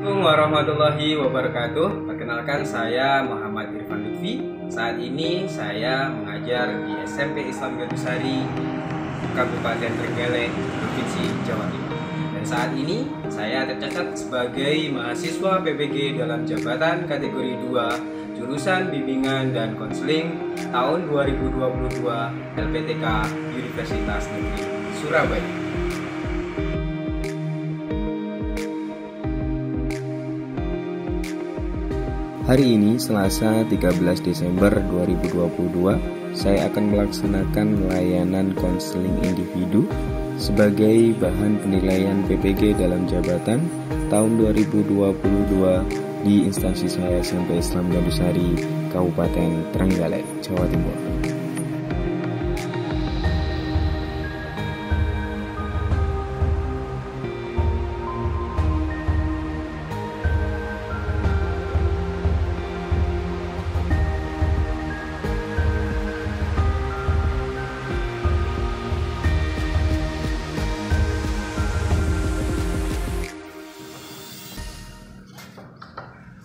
Assalamualaikum warahmatullahi wabarakatuh. Perkenalkan, saya Muhammad Irfan Lutfi. Saat ini saya mengajar di SMP Islam Gadusari, Kabupaten Trenggalek, Provinsi Jawa Timur. Dan saat ini saya tercatat sebagai mahasiswa PPG dalam jabatan kategori 2 jurusan Bimbingan dan Konseling tahun 2022 LPTK Universitas Negeri Surabaya. Hari ini, Selasa 13 Desember 2022, saya akan melaksanakan layanan konseling individu sebagai bahan penilaian PPG dalam jabatan tahun 2022 di instansi saya SMP Islam Gadusari, Kabupaten Trenggalek, Jawa Timur.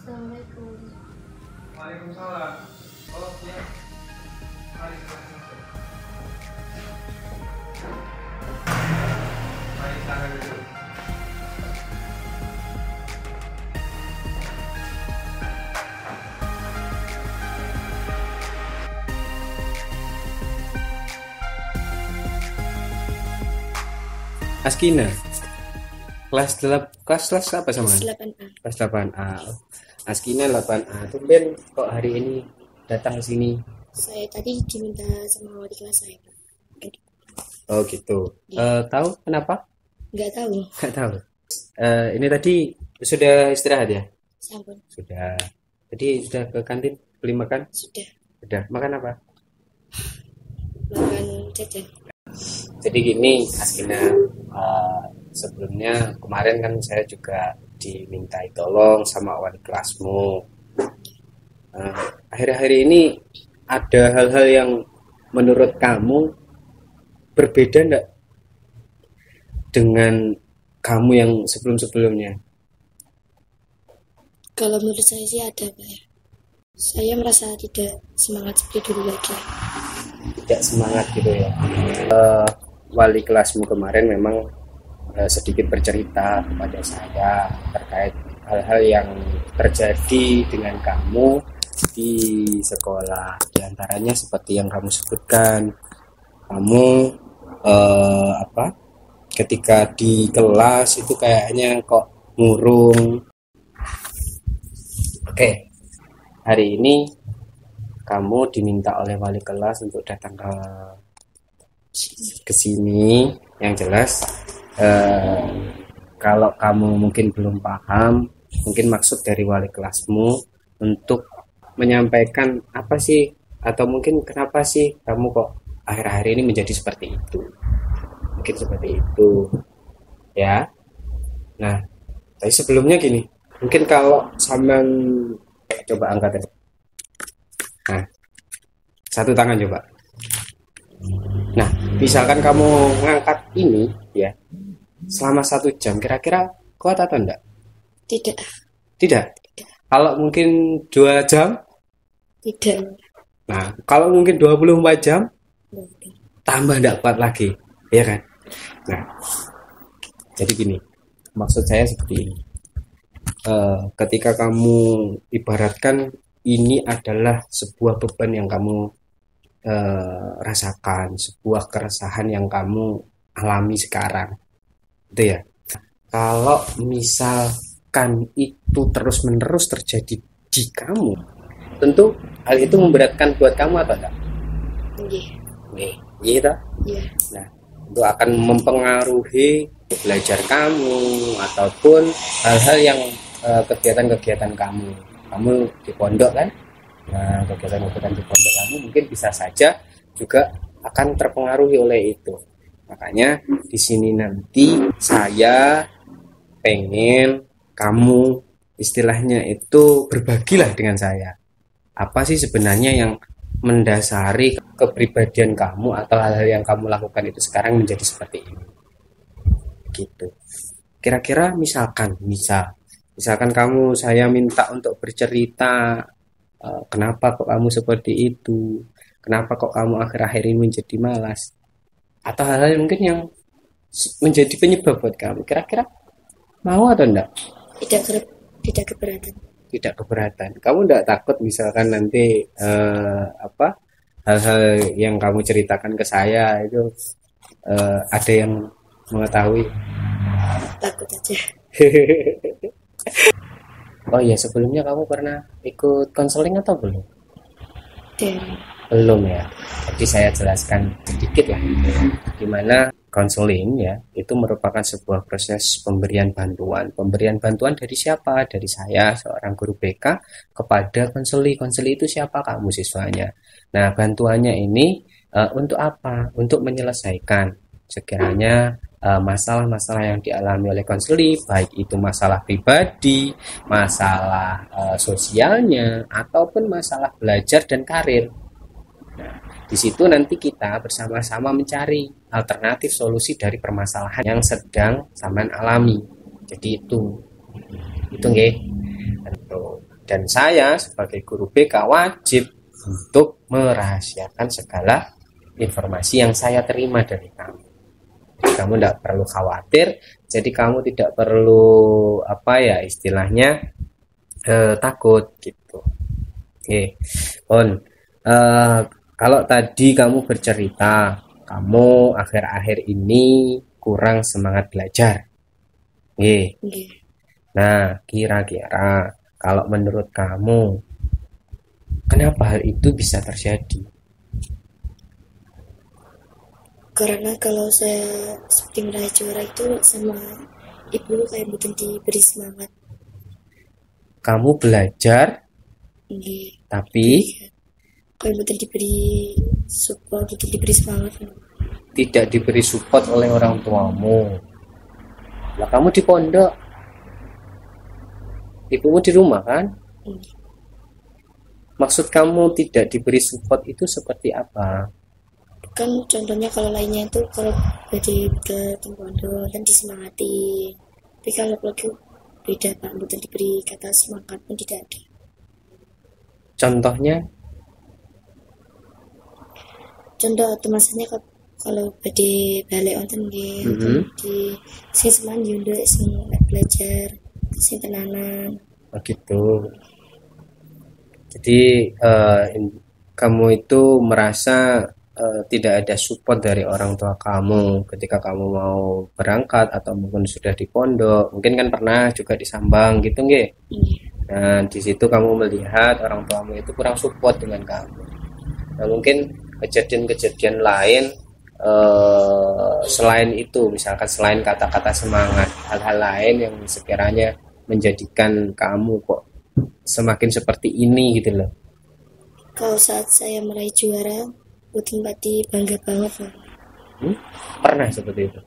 Assalamualaikum. Waalaikumsalam. Oh ya, mari silakan masuk. Mari silakan duduk. Askina, kelas apa sama? Kelas 8A. Kelas 8A. Askina 8A. Tumben kok hari ini datang ke sini? Saya tadi diminta sama wali kelas saya, Pak. Oh gitu. Tahu kenapa? Nggak tahu. Nggak tahu. Ini tadi sudah istirahat ya? Sampun. Sudah. Tadi sudah ke kantin beli makan? Sudah. Sudah. Makan apa? Makan jajan. Jadi gini, Askina, sebelumnya kemarin kan saya juga dimintai tolong sama wali kelasmu. Akhir-akhir ini ada hal-hal yang menurut kamu berbeda enggak dengan kamu yang sebelum-sebelumnya? Kalau menurut saya sih ada, Pak, ya. Saya merasa tidak semangat seperti dulu lagi. Tidak semangat gitu ya. Wali kelasmu kemarin memang sedikit bercerita kepada saya terkait hal-hal yang terjadi dengan kamu di sekolah. Di antaranya seperti yang kamu sebutkan, kamu ketika di kelas itu kayaknya kok ngurung. Oke, hari ini kamu diminta oleh wali kelas untuk datang ke sini. Yang jelas, kalau kamu mungkin belum paham, mungkin maksud dari wali kelasmu untuk menyampaikan apa sih, atau mungkin kenapa sih kamu kok akhir-akhir ini menjadi seperti itu. Mungkin seperti itu ya. Nah, tapi sebelumnya gini, mungkin kalau sampean coba angkat. Nah, satu tangan coba. Nah, misalkan kamu ngangkat ini ya, selama 1 jam, kira-kira kuat atau enggak? Tidak. Tidak? Kalau mungkin 2 jam? Tidak. Nah, kalau mungkin 24 jam? Tidak. Tambah enggak kuat lagi, ya kan? Nah, jadi gini, maksud saya seperti ini. Ketika kamu ibaratkan ini adalah sebuah beban yang kamu rasakan, sebuah keresahan yang kamu alami sekarang, gitu ya. Kalau misalkan itu terus-menerus terjadi di kamu, tentu hal itu memberatkan buat kamu atau enggak? Iya. Gitu. Iya. Nah, itu akan mempengaruhi belajar kamu ataupun hal-hal yang kegiatan-kegiatan kamu. Kamu di pondok kan? Nah, kegiatan-kegiatan di pondok kamu mungkin bisa saja juga akan terpengaruhi oleh itu. Makanya di sini nanti saya pengen kamu istilahnya itu berbagilah dengan saya. Apa sih sebenarnya yang mendasari kepribadian kamu atau hal-hal yang kamu lakukan itu sekarang menjadi seperti ini? Gitu. Kira-kira misal Misalkan saya minta untuk bercerita, kenapa kok kamu seperti itu, kenapa kok kamu akhir-akhir ini menjadi malas, atau hal-hal mungkin yang menjadi penyebab buat kamu. Kira-kira mau atau enggak? Tidak keberatan. Tidak keberatan. Kamu enggak takut misalkan nanti hal-hal yang kamu ceritakan ke saya itu ada yang mengetahui? Takut aja. Oh iya, sebelumnya kamu pernah ikut konseling atau belum? Dan Belum ya. Jadi saya jelaskan sedikit lah. Gimana konseling ya, itu merupakan sebuah proses pemberian bantuan. Pemberian bantuan dari siapa? Dari saya, seorang guru BK, kepada konseli. Konseli itu siapa? Kamu siswanya. Nah, bantuannya ini untuk apa? Untuk menyelesaikan sekiranya masalah-masalah yang dialami oleh konseli, baik itu masalah pribadi, masalah sosialnya, ataupun masalah belajar dan karir. Nah, di situ nanti kita bersama-sama mencari alternatif solusi dari permasalahan yang sedang sampean alami. Jadi itu nggih. Dan saya sebagai guru BK wajib untuk merahasiakan segala informasi yang saya terima dari kamu. Kamu tidak perlu khawatir, jadi kamu tidak perlu istilahnya takut gitu. Oke, kalau tadi kamu bercerita, kamu akhir-akhir ini kurang semangat belajar. Oke. Nah, kira-kira kalau menurut kamu, kenapa hal itu bisa terjadi? Karena kalau saya seperti meraih juara itu sama ibu kayak bukan diberi semangat. Kamu belajar, tapi kayak bukan diberi support, bukan diberi semangat. Tidak diberi support oleh orang tuamu. Lah kamu di pondok, ibumu di rumah kan? Maksud kamu tidak diberi support itu seperti apa? Kan contohnya kalau lainnya itu kalau jadi ke pondok kan disemangati, tapi kalau beda Pak, bukan diberi kata semangat pun tidak ada. Contohnya? Contoh temasnya kalau pada balik onten gitu, di sing seman yundo sing belajar, sing tenanan. Begitu. Jadi kamu itu merasa tidak ada support dari orang tua kamu ketika kamu mau berangkat atau mungkin sudah di pondok, mungkin kan pernah juga di Sambang gitu nggih? Nah, di situ kamu melihat orang tuamu itu kurang support dengan kamu. Nah, mungkin kejadian-kejadian lain selain itu, misalkan selain kata-kata semangat, hal-hal lain yang sekiranya menjadikan kamu kok semakin seperti ini gitu loh. Kalau saat saya meraih juara, Putin Pati bangga banget loh. Pernah seperti itu?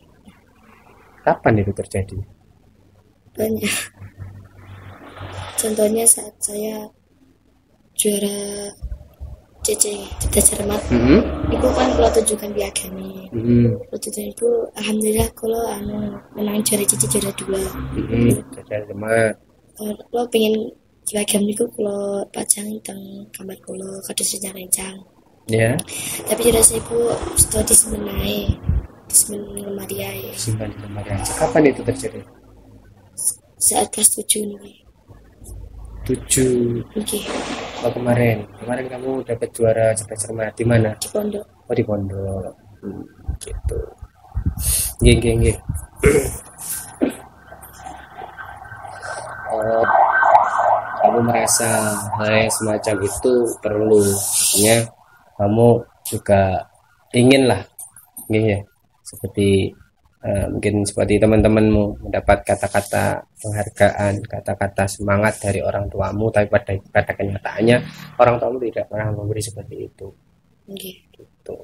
Kapan itu terjadi? Banyak. Contohnya saat saya juara CC Cita Cermat, itu kan kalau tunjukkan piagam. Kalau tunjukkan itu, alhamdulillah kalau menang juara CC juara 2. Cita Cermat. Kalau pengen piagam itu kalau pajang tentang kamar kalau kado sejarah rencang. Ya. Tapi juara saya itu setelah disemenai, lemari aja. Simpan di lemari aja. Kapan itu terjadi? Saat kelas 7 nih. 7. Oke. Oh, kemarin kamu dapat juara Cita Cermat di mana? Di pondok. Oh, di pondok. Gitu. Nggih. Kamu merasa hal yang semacam itu perlu, artinya kamu juga inginlah, ya, seperti mungkin seperti teman-temanmu mendapat kata-kata penghargaan, kata-kata semangat dari orang tuamu, tapi pada kenyataannya orang tuamu tidak pernah memberi seperti itu. Gitu.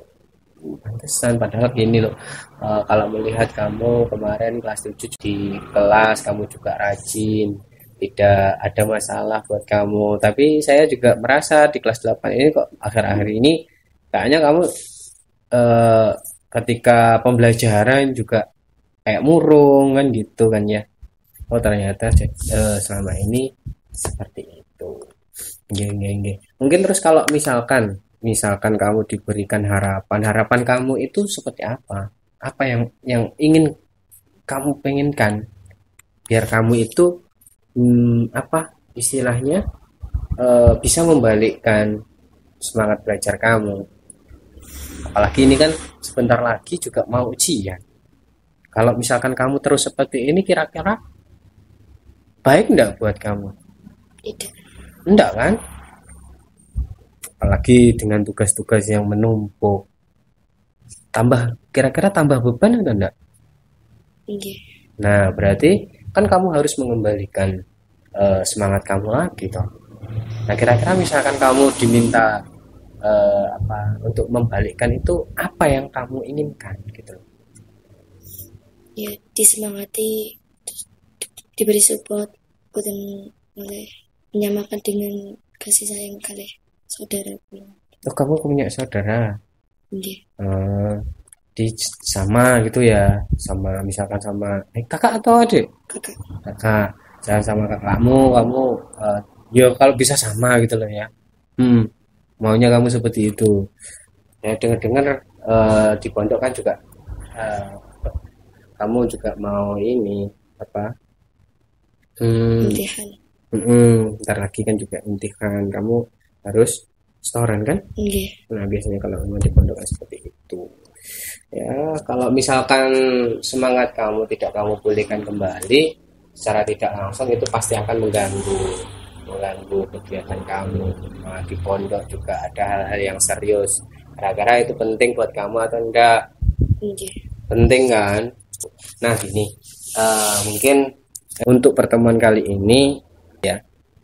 Pantesan, padahal gini loh, kalau melihat kamu kemarin kelas 7 di kelas, kamu juga rajin, tidak ada masalah buat kamu. Tapi saya juga merasa di kelas 8 ini kok akhir-akhir ini kayaknya kamu ketika pembelajaran juga kayak murung kan gitu kan ya. oh ternyata selama ini seperti itu. Nggih. Mungkin terus kalau misalkan kamu diberikan harapan kamu itu seperti apa? Apa yang ingin kamu pengenkan biar kamu itu apa istilahnya bisa membalikkan semangat belajar kamu. Apalagi ini kan sebentar lagi juga mau ujian. Kalau misalkan kamu terus seperti ini, kira-kira baik enggak buat kamu? Tidak. Enggak kan? Apalagi dengan tugas-tugas yang menumpuk. Kira-kira tambah beban atau enggak? Iya. Nah, berarti kan kamu harus mengembalikan semangat kamu lagi toh. Nah, kira-kira misalkan kamu diminta untuk membalikkan itu, apa yang kamu inginkan gitu? Ya, disemangati, diberi support, kemudian oleh menyamakan dengan kasih sayang kali saudaraku. Oh, kamu punya saudara? Iya. Sama gitu ya, sama misalkan sama kakak atau adik? Kakak. Jangan sama kakakmu, kamu ya kalau bisa sama gitu loh ya. Maunya kamu seperti itu. Ya dengar-dengar di pondok kan juga kamu juga mau ini apa? Imtihan. Ntar lagi kan juga imtihan, kamu harus setoran kan? Iya. Nah biasanya kalau memang di pondok kan seperti itu. Ya kalau misalkan semangat kamu tidak kamu pulihkan kembali secara tidak langsung, itu pasti akan mengganggu kegiatan kamu. Nah, di pondok juga ada hal-hal yang serius. Kira-kira itu penting buat kamu atau enggak? Iya. Penting kan? Nah gini, mungkin untuk pertemuan kali ini ya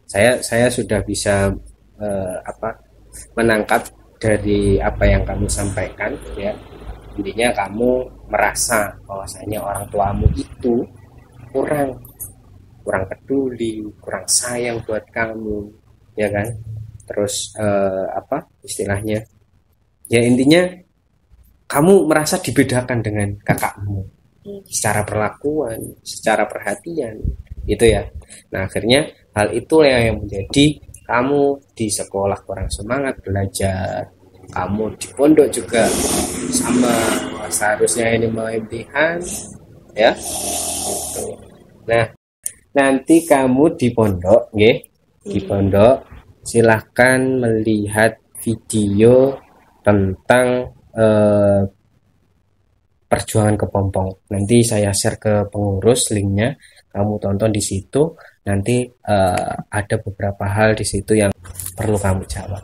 saya sudah bisa menangkap dari apa yang kamu sampaikan ya. Intinya kamu merasa bahwasanya orang tuamu itu kurang peduli, kurang sayang buat kamu, ya kan? Terus istilahnya? Ya intinya kamu merasa dibedakan dengan kakakmu secara perlakuan, secara perhatian, gitu ya. Nah akhirnya hal itulah yang menjadi kamu di sekolah kurang semangat belajar, kamu di pondok juga sama, seharusnya ini mau imtihan, ya. Nah nanti kamu di pondok, di pondok silahkan melihat video tentang perjuangan kepompong. Nanti saya share ke pengurus linknya, kamu tonton di situ. Nanti ada beberapa hal di situ yang perlu kamu jawab.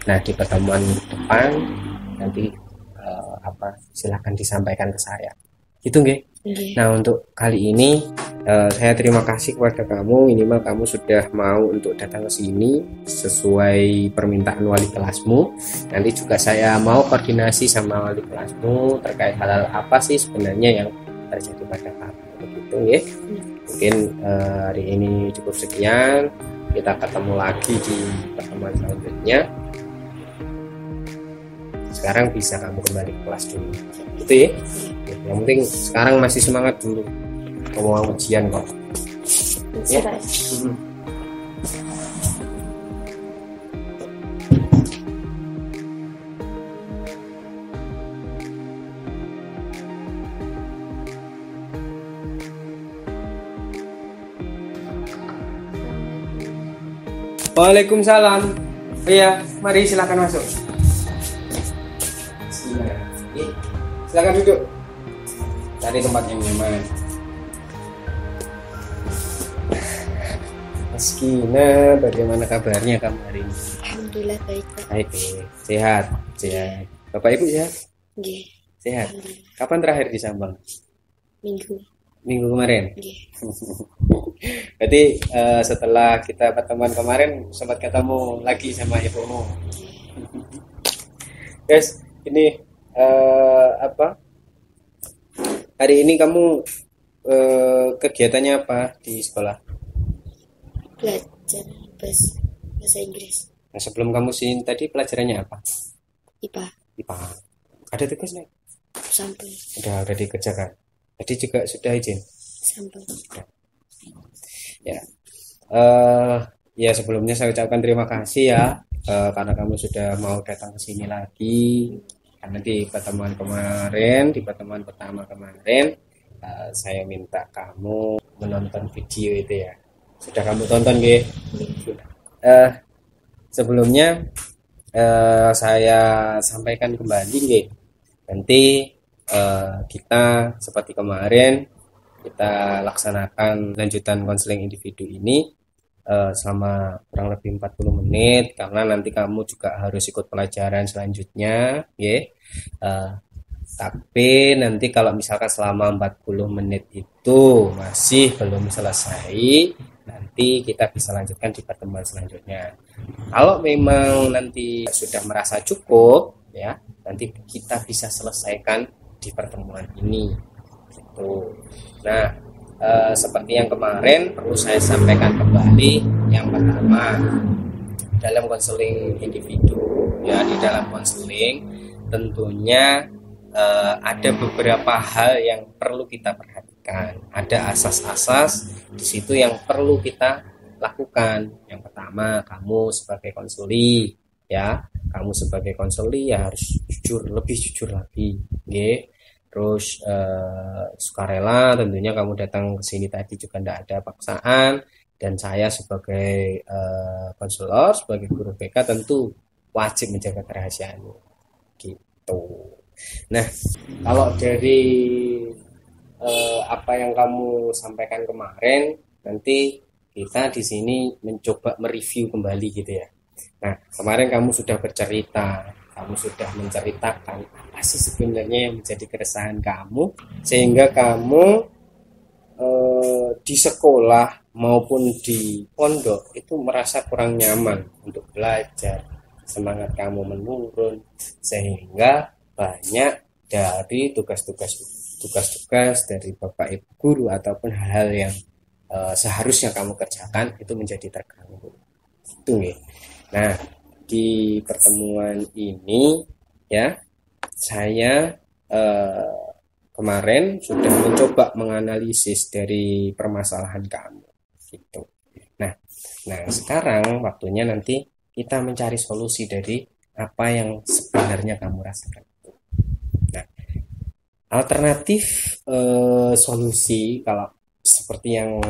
Nah di pertemuan depan nanti silahkan disampaikan ke saya. Itu nggih. Nah untuk kali ini saya terima kasih kepada kamu, minimal kamu sudah mau untuk datang ke sini sesuai permintaan wali kelasmu. Nanti juga saya mau koordinasi sama wali kelasmu terkait hal-hal apa sih sebenarnya yang terjadi pada kamu, begitu ya. Mungkin hari ini cukup sekian, kita ketemu lagi di pertemuan selanjutnya. Sekarang bisa kamu kembali ke kelas dulu, gitu ya. Yang penting sekarang masih semangat dulu, mau ujian kok ya. Waalaikumsalam. Iya, mari silakan masuk. Silakan duduk. Cari tempat yang nyaman. Kina, bagaimana kabarnya kamu hari ini? Alhamdulillah baik, Pak. Baik, sehat. Bapak Ibu sehat? Nggih. Sehat. Kapan terakhir di Sambang? Minggu kemarin. Nggih. Berarti setelah kita pertemuan kemarin sempat ketemu lagi sama ibumu. Guys, ini hari ini kamu kegiatannya apa di sekolah? Belajar bahasa Inggris. Nah, sebelum kamu sini tadi pelajarannya apa? IPA. Ada tugas nih? Sampel. Udah dikerjakan. Tadi juga sudah izin? Sampel. Ya, ya sebelumnya saya ucapkan terima kasih ya karena kamu sudah mau datang ke sini lagi. Karena di pertemuan kemarin, di pertemuan pertama kemarin, saya minta kamu menonton video itu ya. Sudah kamu tonton, Ge? Sudah. Sebelumnya saya sampaikan kembali, Ge. Nanti kita seperti kemarin kita laksanakan lanjutan konseling individu ini selama kurang lebih 40 menit karena nanti kamu juga harus ikut pelajaran selanjutnya ya. Tapi nanti kalau misalkan selama 40 menit itu masih belum selesai, nanti kita bisa lanjutkan di pertemuan selanjutnya. Kalau memang nanti sudah merasa cukup ya, nanti kita bisa selesaikan di pertemuan ini gitu. Nah, seperti yang kemarin perlu saya sampaikan kembali. Yang pertama, dalam konseling individu ya, di dalam konseling tentunya ada beberapa hal yang perlu kita perhatikan. Ada asas-asas di situ yang perlu kita lakukan. Yang pertama, kamu sebagai konsuli ya, kamu sebagai konsuli ya harus jujur, lebih jujur lagi, okay? Terus sukarela, tentunya kamu datang ke sini tadi juga tidak ada paksaan, dan saya sebagai konselor, sebagai guru BK tentu wajib menjaga kerahasiaan gitu. Nah, kalau dari apa yang kamu sampaikan kemarin, nanti kita di sini mencoba mereview kembali gitu ya. Nah, kemarin kamu sudah bercerita, kamu sudah menceritakan apa sih sebenarnya yang menjadi keresahan kamu, sehingga kamu di sekolah maupun di pondok itu merasa kurang nyaman untuk belajar, semangat kamu menurun, sehingga banyak dari tugas-tugas dari Bapak Ibu guru ataupun hal-hal yang seharusnya kamu kerjakan itu menjadi terganggu. Itu ya. Nah, di pertemuan ini ya, saya kemarin sudah mencoba menganalisis dari permasalahan kamu gitu. Nah sekarang waktunya nanti kita mencari solusi dari apa yang sebenarnya kamu rasakan. Nah, alternatif solusi kalau seperti yang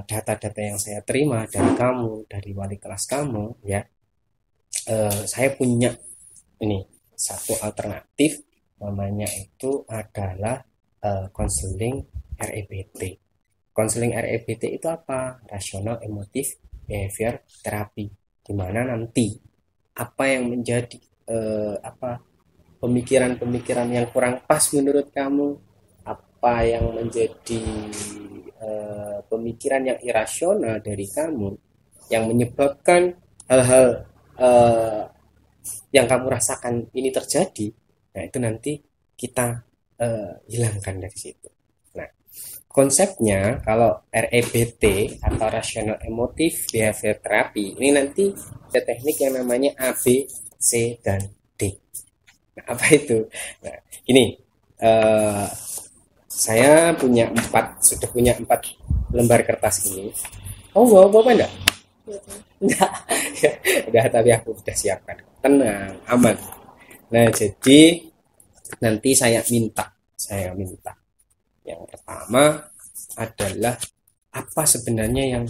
data-data yang saya terima dari kamu, dari wali kelas kamu ya, saya punya ini satu alternatif, namanya itu adalah konseling REBT. Konseling REBT itu apa? Rational Emotive Behavior Therapy. Di mana nanti apa yang menjadi pemikiran-pemikiran yang kurang pas menurut kamu, apa yang menjadi pemikiran yang irasional dari kamu, yang menyebabkan hal-hal yang kamu rasakan ini terjadi, nah itu nanti kita hilangkan dari situ. Nah, konsepnya kalau REBT atau Rational Emotive Behavior Therapy ini nanti ada teknik yang namanya A, B, C, dan D. Nah, apa itu? Nah, ini saya sudah punya 4 lembar kertas ini. Oh, bawa enggak? Enggak. Udah, tapi aku sudah siapkan. Tenang, aman. Nah, jadi nanti saya minta yang pertama adalah apa sebenarnya yang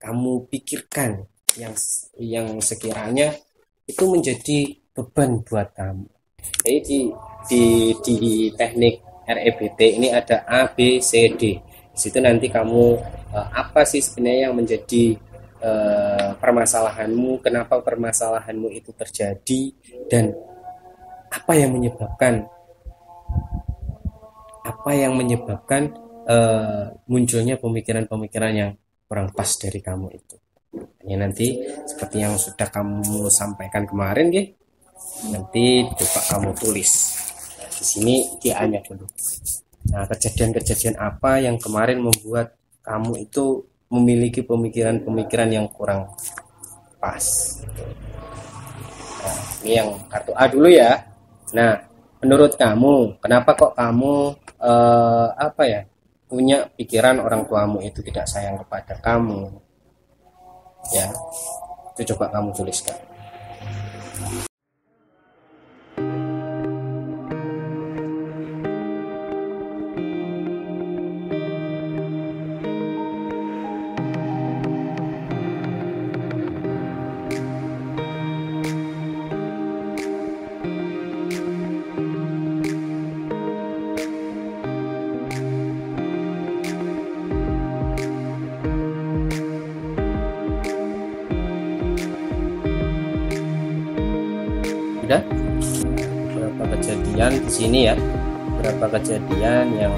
kamu pikirkan yang sekiranya itu menjadi beban buat kamu. Jadi di teknik REBT ini ada A, B, C, D. Di situ nanti kamu apa sih sebenarnya yang menjadi permasalahanmu, kenapa permasalahanmu itu terjadi, dan apa yang menyebabkan munculnya pemikiran-pemikiran yang kurang pas dari kamu itu. Ini nanti seperti yang sudah kamu sampaikan kemarin, ya. Nanti coba kamu tulis. Nah, di sini dia-nya dulu. Nah, kejadian-kejadian apa yang kemarin membuat kamu itu memiliki pemikiran-pemikiran yang kurang pas. Nah, ini yang kartu A dulu ya. Nah, menurut kamu, kenapa kok kamu punya pikiran orang tuamu itu tidak sayang kepada kamu, ya, itu coba kamu tuliskan. Udah berapa kejadian di sini ya, berapa kejadian yang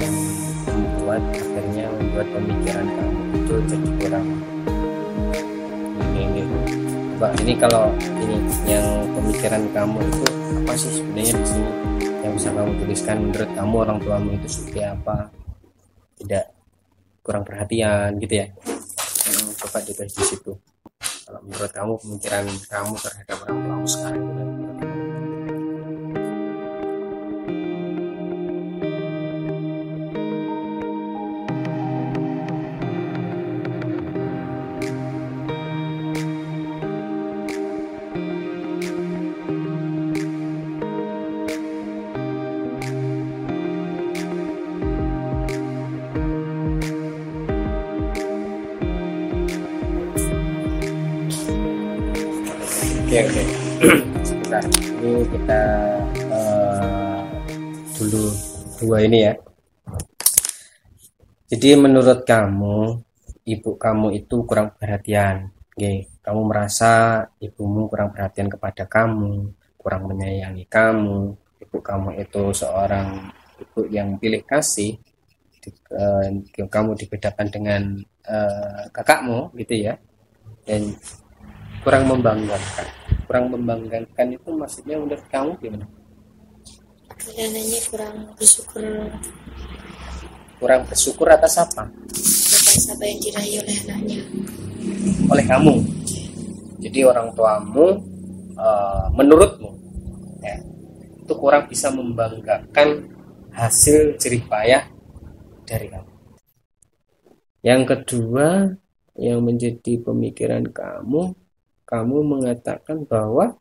membuat pemikiran kamu itu jadi kurang ini. Coba ini kalau ini yang pemikiran kamu itu apa sih sebenarnya di sini yang bisa kamu tuliskan? Menurut kamu orang tuamu itu seperti apa? Tidak kurang perhatian gitu ya? Coba ditulis di situ. Kalau menurut kamu pemikiran kamu terhadap orang tuamu sekarang itu Oke. Sebentar, ini kita dulu dua ini ya. Jadi menurut kamu, ibu kamu itu kurang perhatian. Oke, kamu merasa ibumu kurang perhatian kepada kamu, kurang menyayangi kamu. Ibu kamu itu seorang ibu yang pilih kasih. Kamu dibedakan dengan kakakmu gitu ya. Dan kurang membanggakan itu maksudnya menurut kamu gimana? Kelihatannya kurang bersyukur atas apa yang diraih oleh anaknya, oleh kamu. Jadi orang tuamu menurutmu ya, itu kurang bisa membanggakan hasil jerih payah dari kamu. Yang kedua yang menjadi pemikiran kamu mengatakan bahwa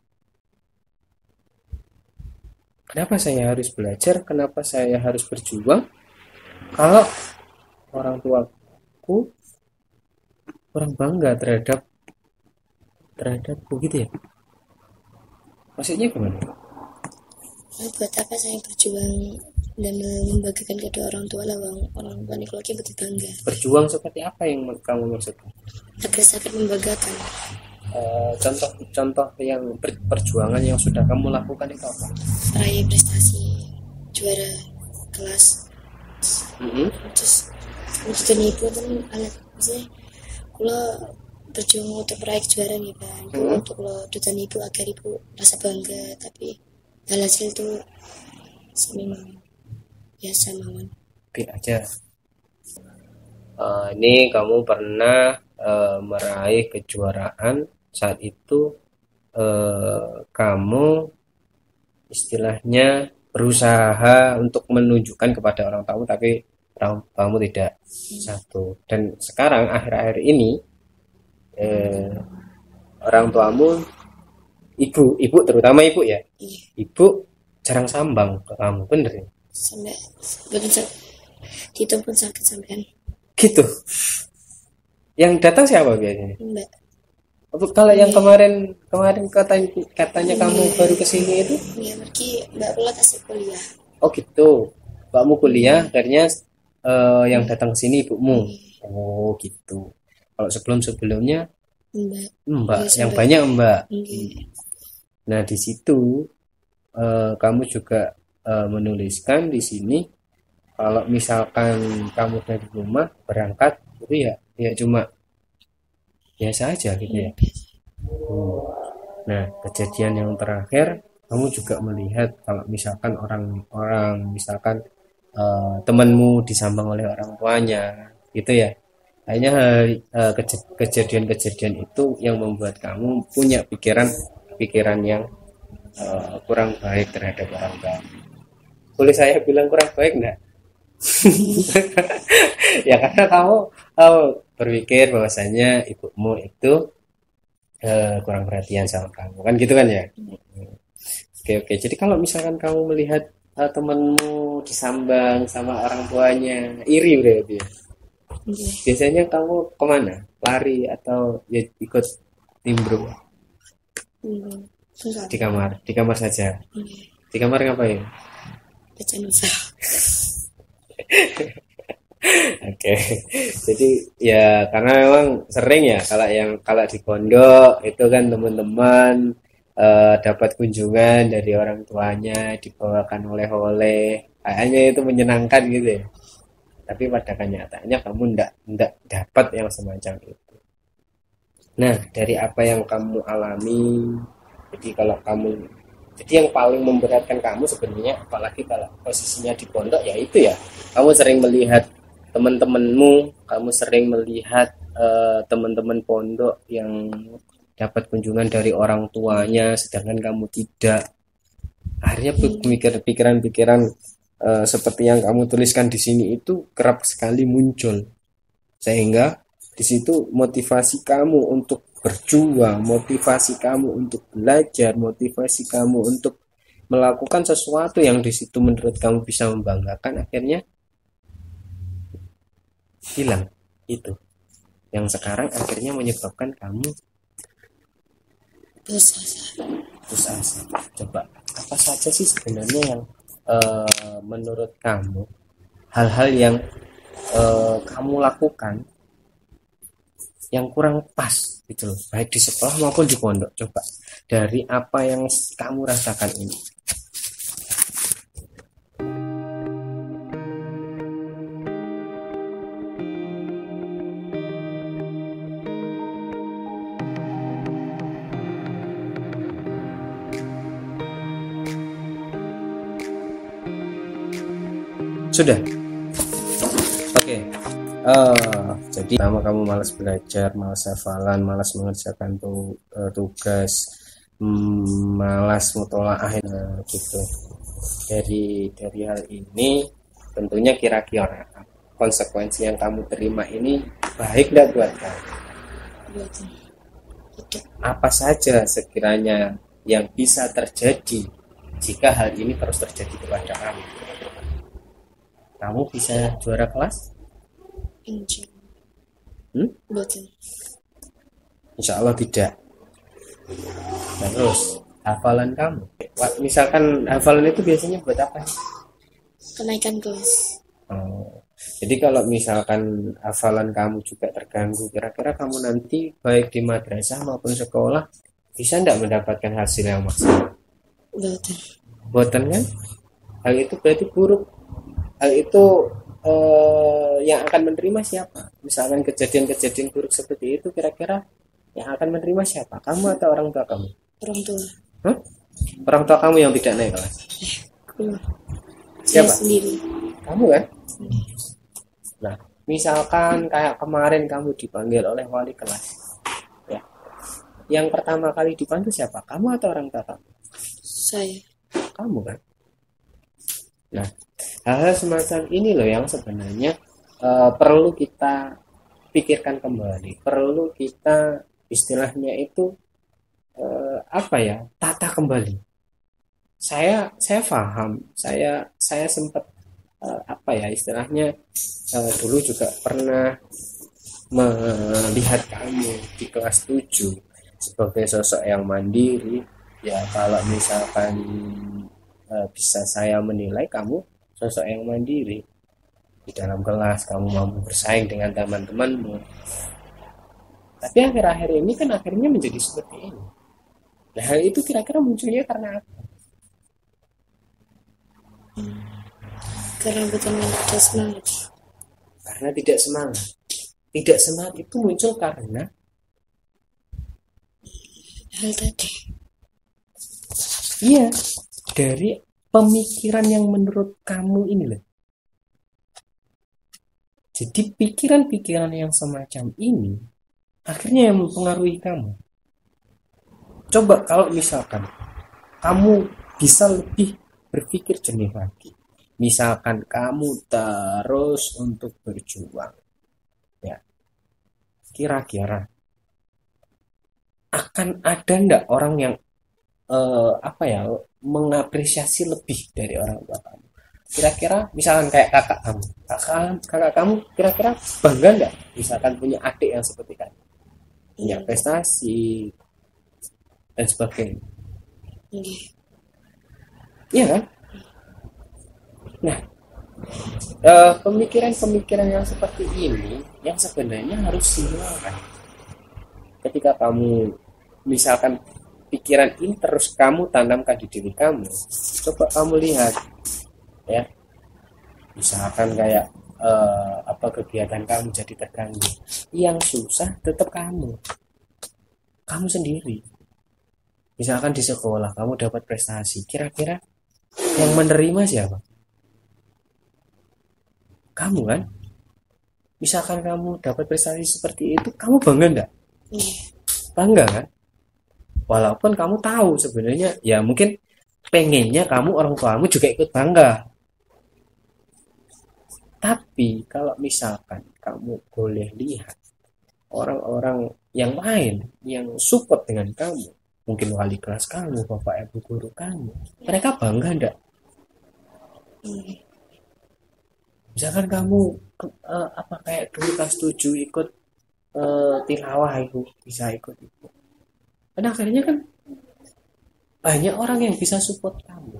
kenapa saya harus belajar, kenapa saya harus berjuang kalau orang tuaku kurang bangga terhadapku gitu ya. Maksudnya gimana? Buat apa saya berjuang dan membanggakan kedua orang tua lah, orang tua ini keluarga begitu bangga. Berjuang seperti apa yang kamu maksudkan? Agar sangat membanggakan. Contoh yang perjuangan yang sudah kamu lakukan itu apa? Meraih prestasi juara kelas. Terus untuk ibu kan alat saya kalau berjuang untuk meraih juara nih Pak, untuk kalau dutan ibu agar ibu rasa bangga, tapi hasil itu memang biasa mawon. Oke aja. Ini kamu pernah meraih kejuaraan. Saat itu kamu istilahnya berusaha untuk menunjukkan kepada orang tamu, tapi orang tamu tidak satu. Dan sekarang akhir-akhir ini orang tuamu, ibu terutama ibu ya, ibu jarang sambang ke kamu, bener ya? Sampai betul itu pun sakit sampean. Gitu. Yang datang siapa biasanya? Mbak. Kalau yang kemarin katanya kamu baru kesini itu? Iya, pergi Mbak Pula kasih kuliah. Oh gitu. Mbakmu kuliah, akhirnya yang datang ke sini ibumu. Oh gitu. Kalau sebelumnya Mbak, yang banyak Mbak. Nah di situ kamu juga menuliskan di sini kalau misalkan kamu dari rumah berangkat itu ya cuma biasa aja gitu ya. Nah kejadian yang terakhir kamu juga melihat kalau misalkan orang misalkan temanmu disambang oleh orang tuanya gitu ya. Hanya kejadian-kejadian itu yang membuat kamu punya pikiran yang kurang baik terhadap orang tua. Boleh saya bilang kurang baik enggak? Ya karena kamu berpikir bahwasanya ibumu itu kurang perhatian sama kamu kan gitu kan ya. Oke, jadi kalau misalkan kamu melihat temenmu disambang sama orang tuanya, iri berarti ya. Biasanya kamu kemana? Lari atau ya ikut nimbrung? Di kamar saja. Di kamar ngapain? Baca novel. Oke, jadi ya karena memang sering ya kalau di pondok itu kan teman-teman dapat kunjungan dari orang tuanya, dibawakan oleh-oleh, kayaknya itu menyenangkan gitu ya. Tapi pada kenyataannya kamu ndak dapat yang semacam itu. Nah, dari apa yang kamu alami, jadi yang paling memberatkan kamu sebenarnya, apalagi kalau posisinya di pondok, ya itu ya, kamu sering melihat teman-temanmu, kamu sering melihat teman-teman pondok yang dapat kunjungan dari orang tuanya, sedangkan kamu tidak. Akhirnya pikiran-pikiran seperti yang kamu tuliskan di sini itu kerap sekali muncul, sehingga di situ motivasi kamu untuk berjuang, motivasi kamu untuk belajar, motivasi kamu untuk melakukan sesuatu yang di situ menurut kamu bisa membanggakan, akhirnya hilang. Itu yang sekarang akhirnya menyebabkan kamu putus asa. Coba apa saja sih sebenarnya yang menurut kamu hal-hal yang kamu lakukan yang kurang pas gitu loh, baik di sekolah maupun di pondok. Coba dari apa yang kamu rasakan ini. Sudah. Oke. Jadi pertama kamu malas belajar, malas hafalan, malas mengerjakan tugas, malas mutolaah gitu. Dari hal ini tentunya kira-kira konsekuensi yang kamu terima ini baik enggak buat kamu? Apa saja sekiranya yang bisa terjadi jika hal ini terus terjadi kepada kamu? Kamu bisa juara kelas? Insya Allah tidak. Terus hafalan kamu, misalkan hafalan itu biasanya buat apa? Kenaikan kelas. Jadi kalau misalkan hafalan kamu juga terganggu, kira-kira kamu nanti baik di madrasah maupun sekolah bisa tidak mendapatkan hasil yang maksimal? Boten kan? Hal itu berarti buruk. Hal itu yang akan menerima siapa? Misalkan kejadian-kejadian buruk seperti itu, kira-kira yang akan menerima siapa? Kamu atau orang tua kamu? Orang tua. Orang tua kamu yang tidak naik kelas? Siapa? Saya sendiri. Kamu kan? Nah, misalkan kayak kemarin kamu dipanggil oleh wali kelas, ya. Yang pertama kali dipanggil siapa? Kamu atau orang tua kamu? Saya. Kamu kan? Nah, hal-hal semacam ini loh yang sebenarnya perlu kita pikirkan kembali, perlu kita istilahnya itu tata kembali. Saya paham, saya sempat istilahnya dulu juga pernah melihat kamu di kelas 7 sebagai sosok yang mandiri. Ya kalau misalkan bisa saya menilai kamu sosok yang mandiri di dalam kelas, kamu mampu bersaing dengan teman-temanmu. Tapi akhir-akhir ini kan akhirnya menjadi seperti ini. Nah, hal itu kira-kira munculnya karena apa? Karena bukan tidak semangat. Karena tidak semangat. Tidak semangat itu muncul karena hal tadi. Iya, dari pemikiran yang menurut kamu ini loh. Jadi pikiran-pikiran yang semacam ini akhirnya yang mempengaruhi kamu. Coba kalau misalkan kamu bisa lebih berpikir jernih lagi, misalkan kamu terus untuk berjuang, ya, kira-kira akan ada ndak orang yang apa ya, mengapresiasi lebih dari orang tua kamu? Kira-kira misalkan kayak kakak kamu kira-kira bangga nggak misalkan punya adik yang seperti kamu, punya prestasi dan sebagainya? Iya kan? Nah, pemikiran-pemikiran yang seperti ini yang sebenarnya harus dihilangkan. Ketika kamu misalkan pikiran ini terus kamu tanamkan di diri kamu, coba kamu lihat, ya, misalkan kayak apa kegiatan kamu jadi terganggu, yang susah tetap kamu sendiri. Misalkan di sekolah kamu dapat prestasi, kira-kira yang menerima siapa? Kamu kan? Misalkan kamu dapat prestasi seperti itu, kamu bangga enggak? Bangga kan? Walaupun kamu tahu sebenarnya ya mungkin pengennya kamu orang tuamu juga ikut bangga. Tapi kalau misalkan kamu boleh lihat orang-orang yang lain yang support dengan kamu, mungkin wali kelas kamu, bapak ibu guru kamu, mereka bangga enggak? Misalkan kamu apa kayak dulu kelas 7 ikut tilawah, itu bisa ikut itu. Dan akhirnya kan banyak orang yang bisa support kamu.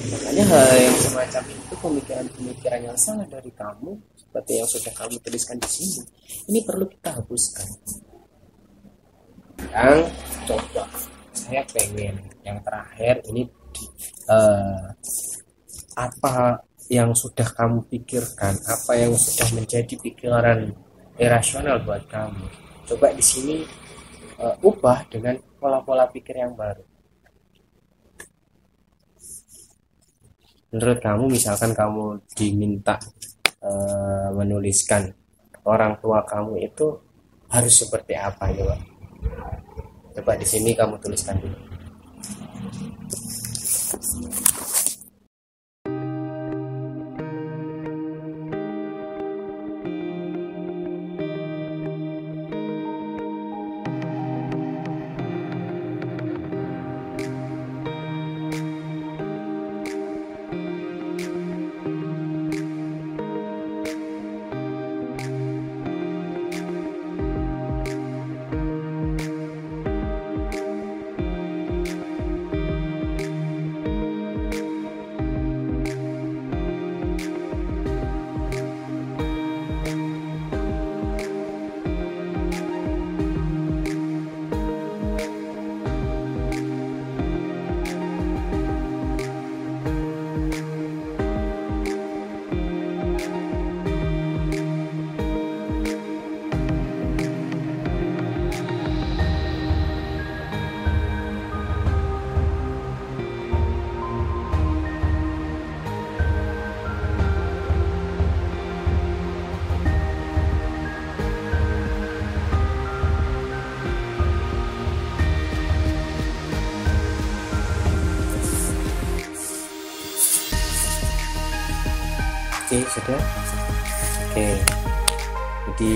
Makanya hal yang semacam itu, pemikiran-pemikiran yang salah dari kamu, seperti yang sudah kamu tuliskan di sini, ini perlu kita hapuskan. Yang coba saya pengen yang terakhir ini apa yang sudah kamu pikirkan, apa yang sudah menjadi pikiran irasional buat kamu, coba di sini ubah dengan pola-pola pikir yang baru. Menurut kamu, misalkan kamu diminta menuliskan orang tua kamu itu harus seperti apa, coba? Coba di sini kamu tuliskan dulu. Oke, sudah. Oke, jadi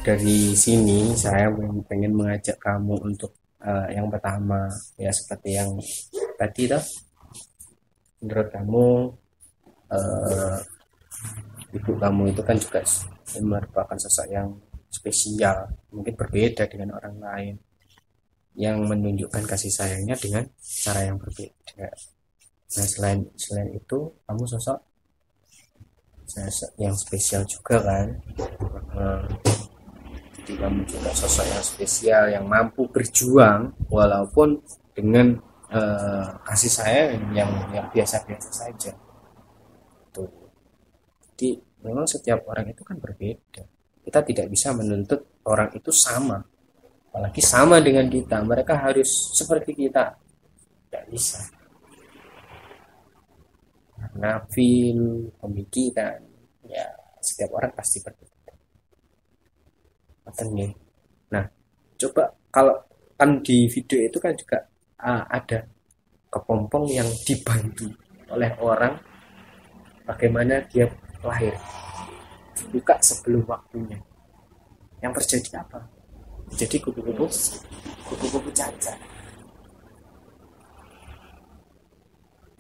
dari sini saya pengen mengajak kamu untuk yang pertama, ya seperti yang tadi toh. Menurut kamu ibu kamu itu kan juga merupakan sosok yang spesial, mungkin berbeda dengan orang lain, yang menunjukkan kasih sayangnya dengan cara yang berbeda. Nah, selain itu kamu sosok yang spesial juga kan. Jadi kamu juga sosok yang spesial, yang mampu berjuang walaupun dengan kasih sayang yang biasa-biasa saja. Tuh. Jadi memang setiap orang itu kan berbeda. Kita tidak bisa menuntut orang itu sama, apalagi sama dengan kita. Mereka harus seperti kita, tidak bisa. Karena feel, pemikiran, ya setiap orang pasti berbeda. Nah, coba kalau kan di video itu kan juga ada kepompong yang dibantu oleh orang, bagaimana dia lahir, buka sebelum waktunya. Yang terjadi apa? Jadi kupu-kupu cacar.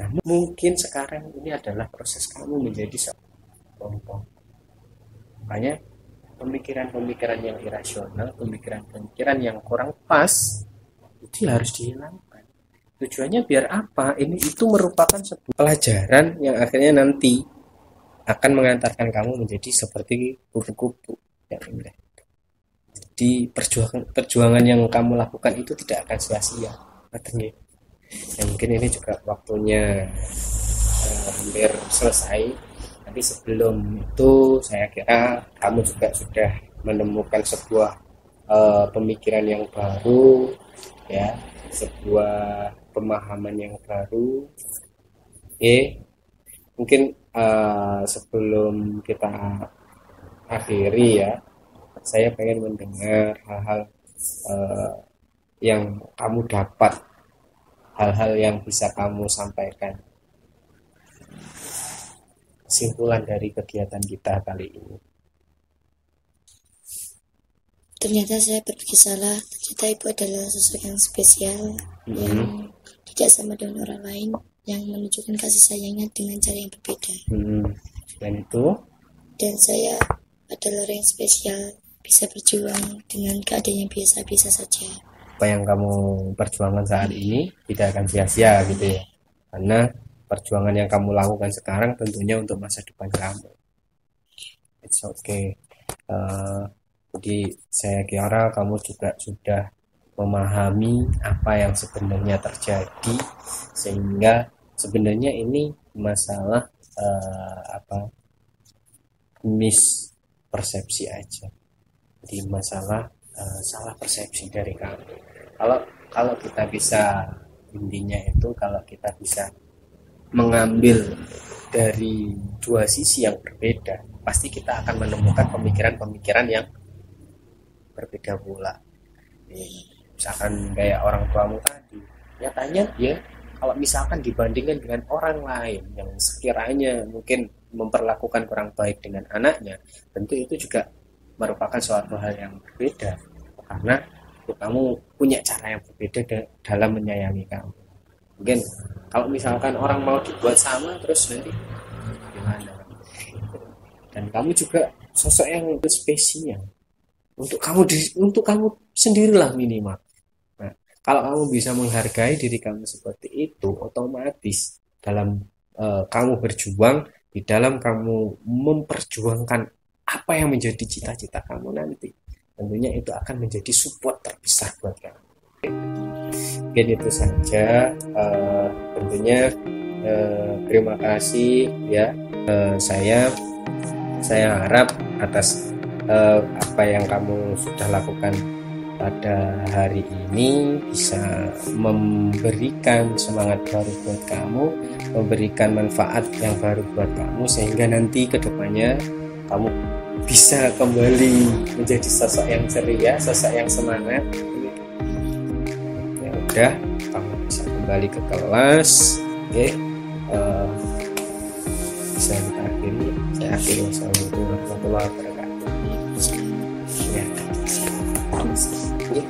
Nah, mungkin sekarang ini adalah proses kamu menjadi kepompong. Makanya pemikiran-pemikiran yang irasional, pemikiran-pemikiran yang kurang pas itu harus dihilangkan. Tujuannya biar apa? Itu merupakan sebuah pelajaran yang akhirnya nanti akan mengantarkan kamu menjadi seperti kupu-kupu yang indah. Jadi perjuangan yang kamu lakukan itu tidak akan sia-sia. Ya, mungkin ini juga waktunya hampir selesai. Tapi sebelum itu saya kira kamu juga sudah menemukan sebuah pemikiran yang baru, ya, sebuah pemahaman yang baru. Mungkin sebelum kita akhiri ya, saya pengen mendengar hal-hal yang kamu dapat, hal-hal yang bisa kamu sampaikan. Kesimpulan dari kegiatan kita kali ini. Ternyata saya berpikir salah. Ternyata ibu adalah sosok yang spesial, yang tidak sama dengan orang lain, yang menunjukkan kasih sayangnya dengan cara yang berbeda. Dan saya adalah orang yang spesial, bisa berjuang dengan keadaan yang biasa-biasa saja. Apa yang kamu perjuangkan saat ini tidak akan sia-sia gitu ya, karena perjuangan yang kamu lakukan sekarang tentunya untuk masa depan kamu. It's okay. Jadi saya kira kamu juga sudah memahami apa yang sebenarnya terjadi, sehingga sebenarnya ini masalah mispersepsi aja. Jadi masalah salah persepsi dari kamu. Kalau kita bisa, intinya itu kalau kita bisa mengambil dari dua sisi yang berbeda, pasti kita akan menemukan pemikiran-pemikiran yang berbeda pula. Misalkan kayak orang tuamu tadi, nyatanya ya kalau misalkan dibandingkan dengan orang lain yang sekiranya mungkin memperlakukan kurang baik dengan anaknya, tentu itu juga merupakan suatu hal yang berbeda, karena kamu punya cara yang berbeda dalam menyayangi kamu. Mungkin kalau misalkan orang mau dibuat sama, terus nanti gimana? Dan kamu juga sosok yang spesial untuk kamu sendirilah minimal. Nah, kalau kamu bisa menghargai diri kamu seperti itu, otomatis dalam kamu berjuang, di dalam kamu memperjuangkan apa yang menjadi cita-cita kamu nanti, tentunya itu akan menjadi support terbesar buat kamu. Mungkin itu saja. Tentunya terima kasih ya. Saya harap atas apa yang kamu sudah lakukan pada hari ini bisa memberikan semangat baru buat kamu, memberikan manfaat yang baru buat kamu, sehingga nanti kedepannya kamu bisa kembali menjadi sosok yang ceria, sosok yang semangat. Ya udah, kamu bisa kembali ke kelas. Oke, bisa kita akhiri. Saya akhiri. Wassalamualaikum warahmatullahi wabarakatuh. Ya.